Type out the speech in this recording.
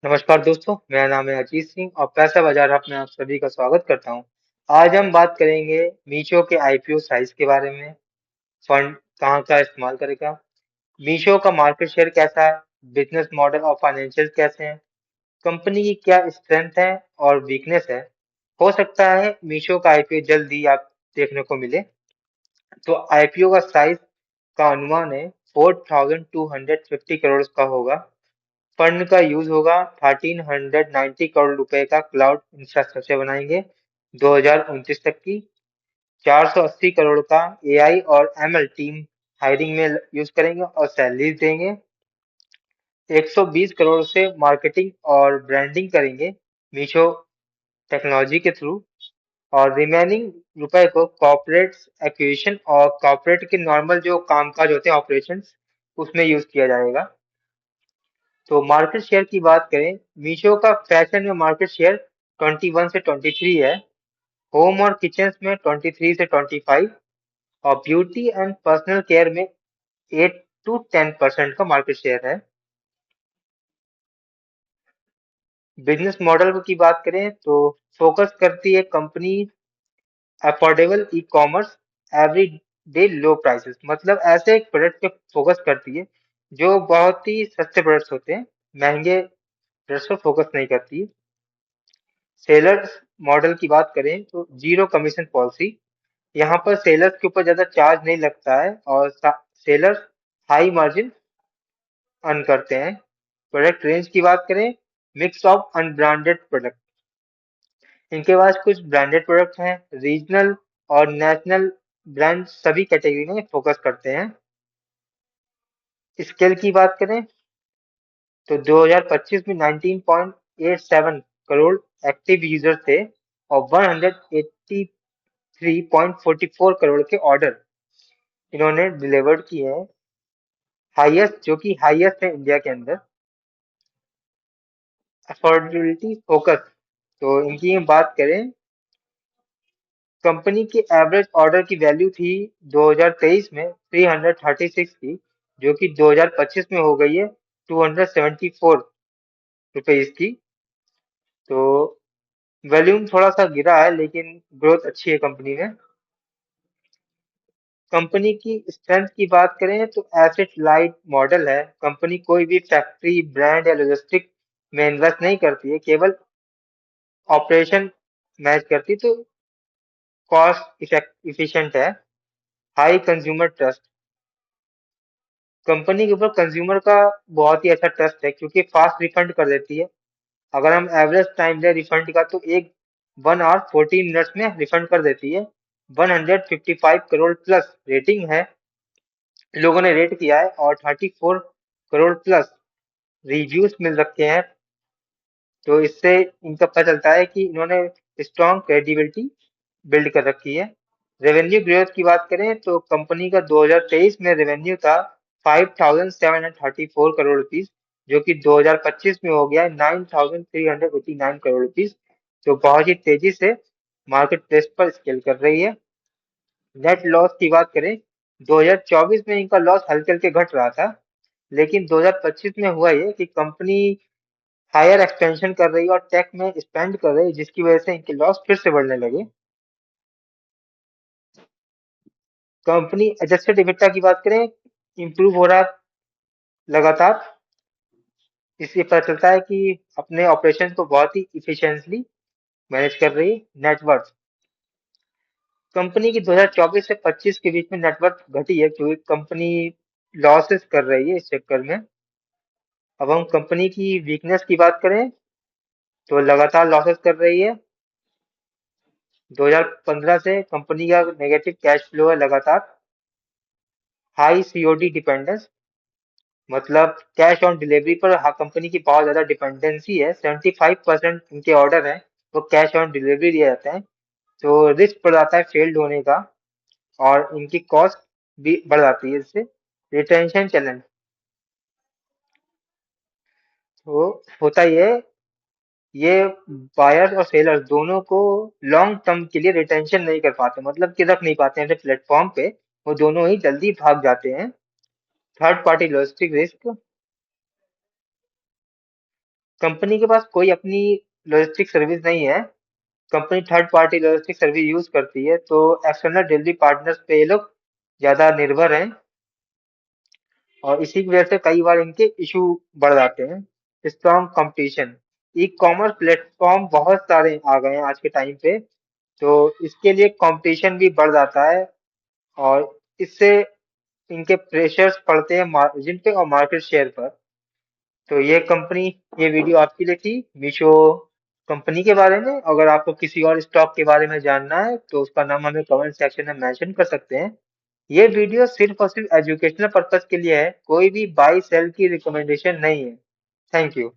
नमस्कार दोस्तों, मेरा नाम है अजीत सिंह और पैसा बाजार हब में आप सभी का स्वागत करता हूं। आज हम बात करेंगे मीशो के आईपीओ साइज के बारे में। फंड कहां का इस्तेमाल करेगा, मीशो का मार्केट शेयर कैसा है, बिजनेस मॉडल और फाइनेंशियल कैसे हैं, कंपनी की क्या स्ट्रेंथ है और वीकनेस है। हो सकता है मीशो का आईपीओ जल्द ही आप देखने को मिले। तो आईपीओ का साइज का अनुमान है 4250 करोड़ का होगा। फंड का यूज होगा 1390 करोड़ रुपए का क्लाउड इंफ्रास्ट्रक्चर बनाएंगे 2029 तक की। 480 करोड़ का एआई और एमएल टीम हायरिंग में यूज करेंगे और सैलरीज देंगे। 120 करोड़ से मार्केटिंग और ब्रांडिंग करेंगे मीशो टेक्नोलॉजी के थ्रू। और रिमेनिंग रुपए को कॉर्पोरेट एक्विजिशन और कॉर्पोरेट के नॉर्मल जो कामकाज होते हैं ऑपरेशंस उसमें यूज किया जाएगा। तो मार्केट शेयर की बात करें, मीशो का फैशन में मार्केट शेयर 21 से 23 है। होम और किचन में 23 से 25 और ब्यूटी एंड पर्सनल केयर में 8 टू 10% का मार्केट शेयर है। बिजनेस मॉडल की बात करें तो फोकस करती है company affordable e commerce, every day low prices, मतलब ऐसे प्रोडक्ट पे फोकस करती है जो बहुत ही सस्ते प्रोडक्ट्स होते हैं, महंगे प्रोडक्ट्स पर फोकस नहीं करती। सेलर्स मॉडल की बात करें तो जीरो कमीशन पॉलिसी, यहाँ पर सेलर्स के ऊपर ज्यादा चार्ज नहीं लगता है और सेलर्स हाई मार्जिन अर्न करते हैं। प्रोडक्ट रेंज की बात करें, मिक्स ऑफ अनब्रांडेड प्रोडक्ट, इनके पास कुछ ब्रांडेड प्रोडक्ट हैं, रीजनल और नेशनल ब्रांड सभी कैटेगरी में फोकस करते हैं। स्केल की बात करें तो 2025 में 19.87 करोड़ एक्टिव यूजर थे और 183.44 करोड़ के ऑर्डर इन्होंने डिलीवर्ड किए हैं, हाईएस्ट जो कि हाईएस्ट है इंडिया के अंदर। अफोर्डेबिलिटी फोकस, तो इनकी बात करें, कंपनी की एवरेज ऑर्डर की वैल्यू थी 2023 में 336 की, जो कि 2025 में हो गई है 274 रुपीज की। तो वॉल्यूम थोड़ा सा गिरा है लेकिन ग्रोथ अच्छी है कंपनी में। कंपनी की स्ट्रेंथ की बात करें तो एसेट लाइट मॉडल है, कंपनी कोई भी फैक्ट्री ब्रांड या लॉजिस्टिक में इन्वेस्ट नहीं करती है, केवल ऑपरेशन मैच करती, तो कॉस्ट इफिशिएंट है। हाई कंज्यूमर ट्रस्ट, कंपनी के ऊपर कंज्यूमर का बहुत ही अच्छा ट्रस्ट है क्योंकि फास्ट रिफंड कर देती है। अगर हम एवरेज टाइम ले रिफंड का तो एक 1 आवर 14 मिनट्स में रिफंड कर देती है। 155 करोड़ प्लस रेटिंग है, लोगों ने रेट किया है और 34 करोड़ प्लस रिव्यूज मिल रखे हैं। तो इससे इनका पता चलता है कि इन्होंने स्ट्रॉन्ग क्रेडिबिलिटी बिल्ड कर रखी है। रेवेन्यू ग्रोथ की बात करें तो कंपनी का 2023 में रेवेन्यू था 5734 करोड़ रुपीस, जो कि 2025 में हो गया है 9389 करोड़ रुपीस, जो बहुत ही तेजी से मार्केट प्लेस पर स्केल कर रही है। नेट लॉस की बात करें, 2024 में इनका लॉस हल्के हल्के घट रहा था, लेकिन 2025 में हुआ ये कि कंपनी हायर एक्सपेंशन कर रही है और टेक में स्पेंड कर रही है, जिसकी वजह से इनके लॉस फिर से बढ़ने लगे। कंपनी एडजस्टेड इबिटा की बात करें, इंप्रूव हो रहा है लगातार, इससे पता चलता है कि अपने ऑपरेशन को बहुत ही इफिशिएंटली मैनेज कर रही है। नेटवर्थ, कंपनी की 2024 से 25 के बीच में नेटवर्थ घटी है क्योंकि कंपनी लॉसेस कर रही है इस चक्कर में। अब हम कंपनी की वीकनेस की बात करें तो लगातार लॉसेस कर रही है। 2015 से कंपनी का नेगेटिव कैश फ्लो है लगातार। हाई सीओडी डिपेंडेंस, मतलब कैश ऑन डिलीवरी पर कंपनी की बहुत ज्यादा डिपेंडेंसी है, 75% इनके ऑर्डर हैं वो कैश ऑन डिलीवरी दिए जाते हैं, तो रिस्क बढ़ जाता है फेल्ड होने का और इनकी कॉस्ट भी बढ़ जाती है इससे। रिटेंशन चैलेंज, तो होता ये बायर्स और सेलर्स दोनों को लॉन्ग टर्म के लिए रिटेंशन नहीं कर पाते, मतलब कि रख नहीं पाते हैं प्लेटफॉर्म पे, वो दोनों ही जल्दी भाग जाते हैं। Third party logistic risk, company के पास कोई अपनी लॉजिस्टिक सर्विस नहीं है। Company third party logistic service use करती है, तो एक्सटर्नल डिलीवरी पार्टनर्स पे ये लोग ज्यादा निर्भर हैं, और इसी की वजह से कई बार इनके इशू बढ़ जाते हैं। Strong competition, e commerce platform बहुत सारे आ गए हैं आज के टाइम पे, तो इसके लिए कंपटीशन भी बढ़ जाता है, और इससे इनके प्रेशर्स पड़ते हैं मार्जिन पे और मार्केट शेयर पर। तो ये वीडियो आपके लिए थी मीशो कंपनी के बारे में। अगर आपको किसी और स्टॉक के बारे में जानना है तो उसका नाम हमें कमेंट सेक्शन में मेंशन कर सकते हैं। ये वीडियो सिर्फ और सिर्फ एजुकेशनल पर्पज के लिए है, कोई भी बाई सेल की रिकमेंडेशन नहीं है। Thank you.